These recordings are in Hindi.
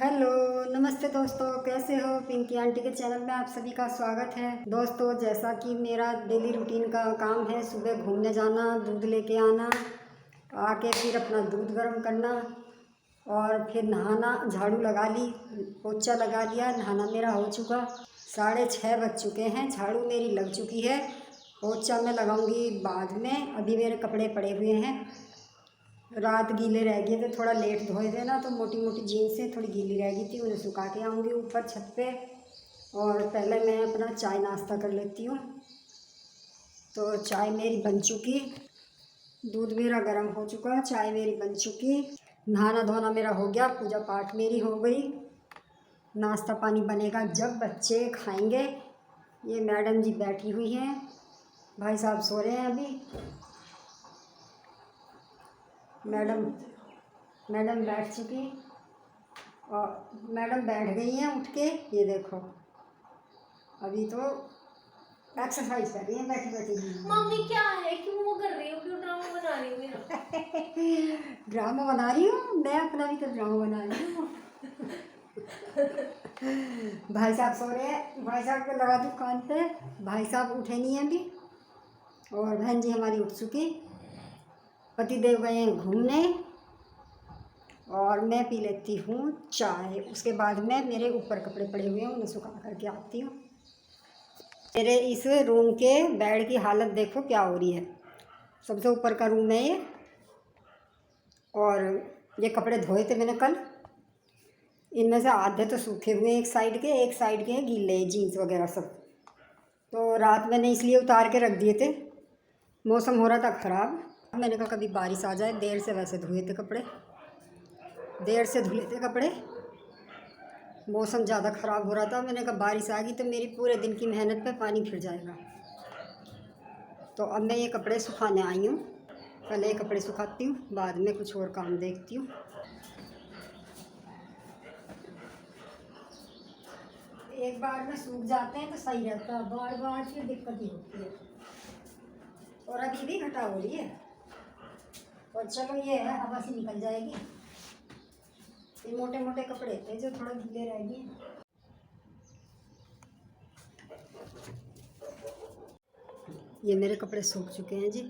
हेलो नमस्ते दोस्तों, कैसे हो। पिंकी आंटी के चैनल में आप सभी का स्वागत है। दोस्तों, जैसा कि मेरा डेली रूटीन का काम है, सुबह घूमने जाना, दूध लेके आना, आके फिर अपना दूध गर्म करना और फिर नहाना, झाड़ू लगा ली, पोछा लगा लिया, नहाना मेरा हो चुका। 6:30 बज चुके हैं, झाड़ू मेरी लग चुकी है, पोछा मैं लगाऊंगी बाद में। अभी मेरे कपड़े पड़े हुए हैं, रात गीले रह गए थे, थोड़ा लेट धोए थे ना, तो मोटी मोटी जीन्स से थोड़ी गीली रह गई थी, उन्हें सुखा के आऊँगी ऊपर छत पे। और पहले मैं अपना चाय नाश्ता कर लेती हूँ। तो चाय मेरी बन चुकी, दूध मेरा गर्म हो चुका, चाय मेरी बन चुकी, नहाना धोना मेरा हो गया, पूजा पाठ मेरी हो गई। नाश्ता पानी बनेगा जब बच्चे खाएंगे। ये मैडम जी बैठी हुई हैं, भाई साहब सो रहे हैं अभी। मैडम बैठ चुकी और मैडम बैठ गई हैं उठ के। ये देखो, अभी तो एक्सरसाइज कर रही हैं बैठी बैठी। मम्मी क्या है, क्यों वो कर रही हो, क्यों ड्रामा बना रही हो मेरा? ड्रामा बना रही हूँ मैं, अपना भी तो ड्रामा बना रही हूँ। भाई साहब सो रहे हैं, भाई साहब को लगा दूँ कान पे। भाई साहब उठे नहीं हैं अभी, और बहन जी हमारी उठ चुकी। पति देव गए हैं घूमने और मैं पी लेती हूँ चाय। उसके बाद में मेरे ऊपर कपड़े पड़े हुए हैं, उन्हें सुखा करके आती हूँ। मेरे इस रूम के बेड की हालत देखो क्या हो रही है। सबसे ऊपर का रूम है ये, और ये कपड़े धोए थे मैंने कल। इनमें से आधे तो सूखे हुए हैं, एक साइड के गीले जीन्स वगैरह सब। तो रात मैंने इसलिए उतार के रख दिए थे, मौसम हो रहा था ख़राब। मैंने कहा कभी बारिश आ जाए, देर से वैसे धुए थे कपड़े, देर से धुले थे कपड़े, मौसम ज़्यादा ख़राब हो रहा था। मैंने कहा बारिश आ गई तो मेरी पूरे दिन की मेहनत पे पानी फिर जाएगा। तो अब मैं ये कपड़े सुखाने आई हूँ। पहले ये कपड़े सुखाती हूँ, बाद में कुछ और काम देखती हूँ। एक बार में सूख जाते हैं तो सही रहता है, बार बार फिर दिक्कत ही होती है। और अभी भी घटा हो रही है, और चलो ये है, हवा से निकल जाएगी। ये मोटे मोटे कपड़े थे जो थोड़ा गीले रह गए। ये मेरे कपड़े सूख चुके हैं जी,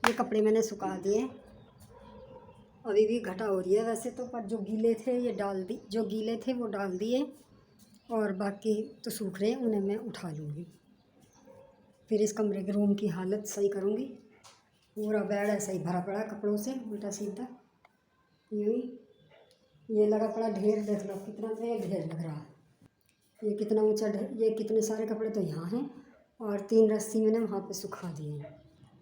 ये कपड़े मैंने सुखा दिए। अभी भी घटा हो रही है वैसे तो, पर जो गीले थे ये डाल दी, जो गीले थे वो डाल दिए, और बाकी तो सूख रहे हैं, उन्हें मैं उठा लूँगी। फिर इस कमरे के रूम की हालत सही करूँगी। पूरा बेड ऐसा ही भरा पड़ा कपड़ों से उल्टा सीधा, यूँ ये लगा पड़ा ढेर। देख लो कितना तो ये ढेर लग रहा है, ये कितना ऊंचा ढेर। ये कितने सारे कपड़े तो यहाँ हैं, और 3 रस्सी मैंने वहाँ पे सुखा दिए हैं।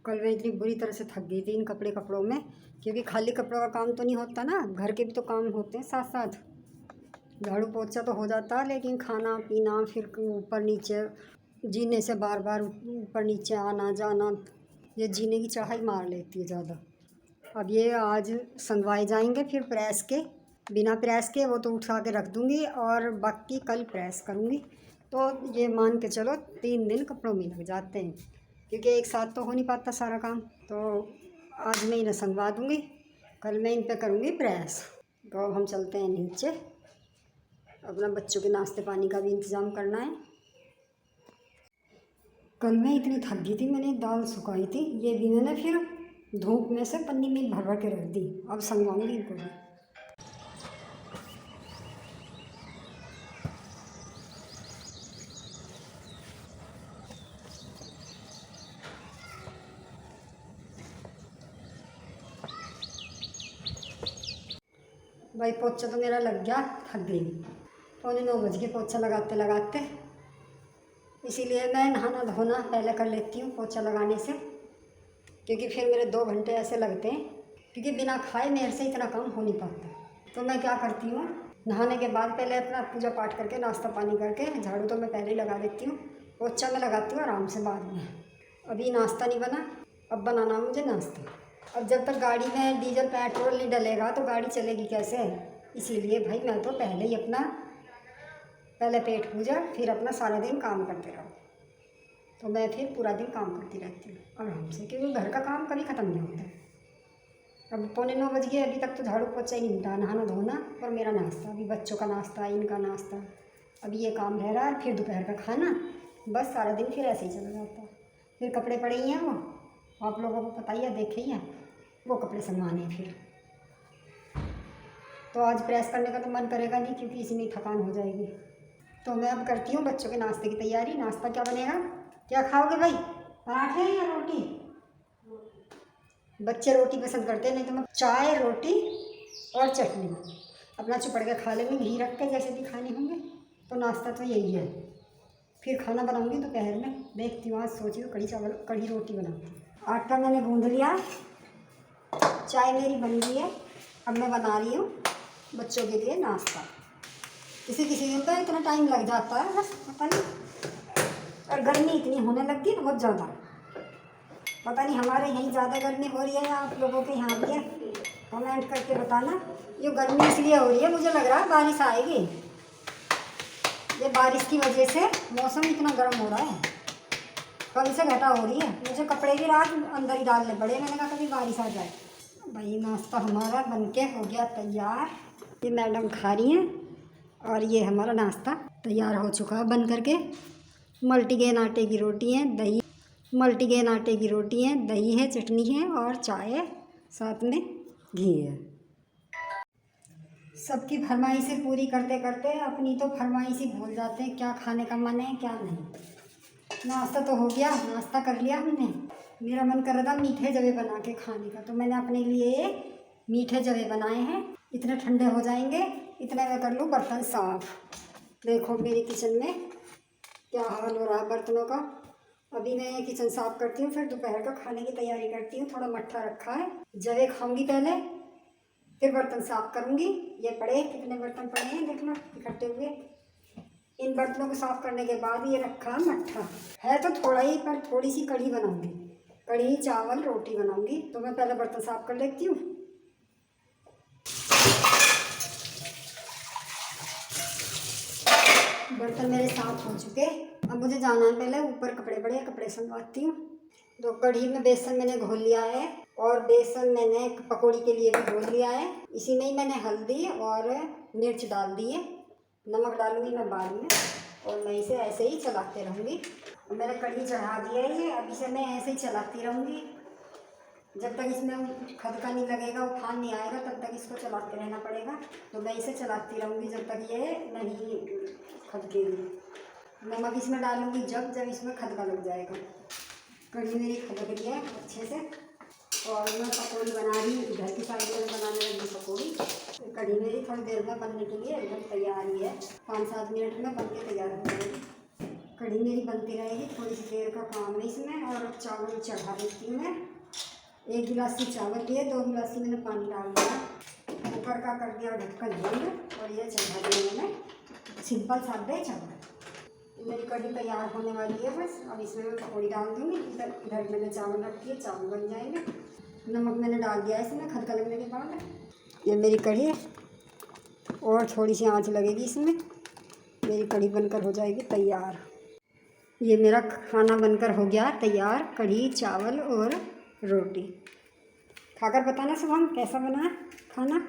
कल मैं इतनी बुरी तरह से थक गई थी इन कपड़ों में, क्योंकि खाली कपड़ों का काम तो नहीं होता ना, घर के भी तो काम होते हैं साथ साथ। झाड़ू पोछा तो हो जाता, लेकिन खाना पीना, फिर ऊपर नीचे जीने से बार बार ऊपर नीचे आना जाना, ये जीने की चाह ही मार लेती है ज़्यादा। अब ये आज संगवाए जाएंगे, फिर प्रेस के, बिना प्रेस के वो तो उठा के रख दूँगी, और बाकी कल प्रेस करूँगी। तो ये मान के चलो 3 दिन कपड़ों में लग जाते हैं, क्योंकि एक साथ तो हो नहीं पाता सारा काम। तो आज मैं इन्हें संगवा दूँगी, कल मैं इन पे करूँगी प्रेस। तो हम चलते हैं नीचे, अपना बच्चों के नाश्ते पानी का भी इंतज़ाम करना है। कल मैं इतनी थक गई थी, मैंने दाल सुखाई थी, ये भी मैंने फिर धूप में से पन्नी में भर भर के रख दी। अब संगवाऊँगी इनको भी। भाई पोछा तो मेरा लग गया, थक गई। 8:45 बज गए पोछा लगाते लगाते, इसीलिए मैं नहाना धोना पहले कर लेती हूँ पोछा लगाने से, क्योंकि फिर मेरे 2 घंटे ऐसे लगते हैं, क्योंकि बिना खाए मेरे से इतना काम हो नहीं पाता। तो मैं क्या करती हूँ, नहाने के बाद पहले अपना पूजा पाठ करके नाश्ता पानी करके, झाड़ू तो मैं पहले ही लगा देती हूँ, पोछा मैं लगाती हूँ आराम से बाद में। अभी नाश्ता नहीं बना, अब बनाना मुझे नाश्ता। अब जब तक गाड़ी में डीजल पेट्रोल नहीं डलेगा तो गाड़ी चलेगी कैसे। इसीलिए भाई मैं तो पहले ही अपना, पहले पेट पूजा, फिर अपना सारा दिन काम करते रहो। तो मैं फिर पूरा दिन काम करती रहती हूँ आराम से, क्योंकि घर का काम कभी ख़त्म नहीं होता। अब 8:45 बज गए, अभी तक तो झाड़ू पोछा ही नहीं मिटा, नहाना धोना और मेरा नाश्ता, अभी बच्चों का नाश्ता, इनका नाश्ता, अभी ये काम रह रहा है, फिर दोपहर का खाना, बस सारा दिन फिर ऐसे ही चला जाता है। फिर कपड़े पड़े ही हैं, वो आप लोगों को पता ही है, देखे ही हैं, वो कपड़े संभालने फिर। तो आज प्रेस करने का तो मन करेगा नहीं, क्योंकि इसी में थकान हो जाएगी। तो मैं अब करती हूँ बच्चों के नाश्ते की तैयारी। नाश्ता क्या बनेगा, क्या खाओगे भाई, पराठे या रोटी? बच्चे रोटी पसंद करते हैं, नहीं तो मैं चाय, रोटी और चटनी अपना चुपड़ के खा लेंगे, घी रख के जैसे भी खाने होंगे। तो नाश्ता तो यही है। फिर खाना बनाऊंगी दोपहर में, देखती हूँ, आज सोच रही हूँ कढ़ी चावल, कढ़ी रोटी बनाऊंगी। आटा मैंने गूंद लिया, चाय मेरी बन गई है, अब मैं बना रही हूँ बच्चों के लिए नाश्ता। किसी किसी दिन तो इतना टाइम लग जाता है, बस पता नहीं। और गर्मी इतनी होने लग गई बहुत ज़्यादा, पता नहीं हमारे यहीं ज़्यादा गर्मी हो रही है या आप लोगों के यहाँ भी है, कमेंट करके बताना। ये गर्मी इसलिए हो रही है, मुझे लग रहा है बारिश आएगी, ये बारिश की वजह से मौसम इतना गर्म हो रहा है, कल से घटा हो रही है। मुझे कपड़े भी रात अंदर ही डालने पड़े, मैंने कहा कभी बारिश आ जाए। भाई नाश्ता हमारा बनके हो गया तैयार, ये मैडम खा रही हैं और ये हमारा नाश्ता तैयार हो चुका है बन करके। मल्टीग्रेन आटे की रोटी है, दही, मल्टीग्रेन आटे की रोटी है, दही है, चटनी है और चाय है, साथ में घी है। सबकी फरमाइशें पूरी करते करते अपनी तो फरमाइश ही भूल जाते हैं, क्या खाने का मन है क्या नहीं। नाश्ता तो हो गया, नाश्ता कर लिया हमने। मेरा मन कर रहा था मीठे जवे बना के खाने का, तो मैंने अपने लिए मीठे जवे बनाए हैं। इतने ठंडे हो जाएंगे, इतने में कर लूँ बर्तन साफ। देखो मेरे किचन में क्या हाल हो रहा है बर्तनों का। अभी मैं किचन साफ करती हूँ, फिर दोपहर का खाने की तैयारी करती हूँ। थोड़ा मट्ठा रखा है, जवे खाऊंगी पहले, फिर बर्तन साफ करूँगी। ये पड़े, कितने बर्तन पड़े हैं देख लो इकट्ठे हुए। इन बर्तनों को साफ करने के बाद ये रखा मट्ठा है, तो थोड़ा ही, पर थोड़ी सी कढ़ी बनाऊंगी, कढ़ी चावल रोटी बनाऊंगी। तो मैं पहले बर्तन साफ कर लेती हूँ। बर्तन मेरे साफ हो चुके, अब मुझे जाना है, पहले ऊपर कपड़े पड़े, कपड़े संभालती हूँ। तो कढ़ी में बेसन मैंने घोल लिया है, और बेसन मैंने पकौड़ी के लिए भी घोल लिया है। इसी में ही मैंने हल्दी और मिर्च डाल दी है, नमक डालूंगी मैं बाद में, और मैं इसे ऐसे ही चलाते रहूँगी। मैंने कढ़ी चढ़ा दिया है ये, अब इसे मैं ऐसे ही चलाती रहूँगी जब तक इसमें खदका नहीं लगेगा, उफान नहीं आएगा, तब तक इसको चलाते रहना पड़ेगा। तो मैं इसे चलाती रहूँगी जब तक ये नहीं खदकेगी। नमक इसमें डालूँगी जब इसमें खदका लग जाएगा। कढ़ी मेरी खदक गई है अच्छे से, और मैं पकौड़ी बना रही हूँ, घर की साइड में बनाने लगी पकौड़ी। कढ़ी मेरी थोड़ी देर में बनने के लिए एकदम तैयार ही है, 5-7 मिनट में बन के तैयार हो जाएगी। कढ़ी मेरी बनती रहेगी, थोड़ी सी देर का काम है इसमें। और अब चावल चढ़ा देती हूँ मैं। 1 गिलासी चावल लिए, 2 गिलासी मैंने पानी डाल दिया, कुकर का कर दिया ढक्कन बंद, और ये चढ़ा दिया मैंने सिंपल सादे चावल। मेरी कढ़ी तैयार होने वाली है बस। अब इसमें मैं पकौड़ी डाल दूँगी। इधर मैंने चावल रख दिए, चावल बन जाएंगे। नमक मैंने डाल दिया है इसमें खदका लगने के बाद। ये मेरी कढ़ी है, और थोड़ी सी आंच लगेगी इसमें, मेरी कढ़ी बनकर हो जाएगी तैयार। ये मेरा खाना बनकर हो गया तैयार, कढ़ी चावल और रोटी। खाकर बताना सुबह कैसा बना खाना।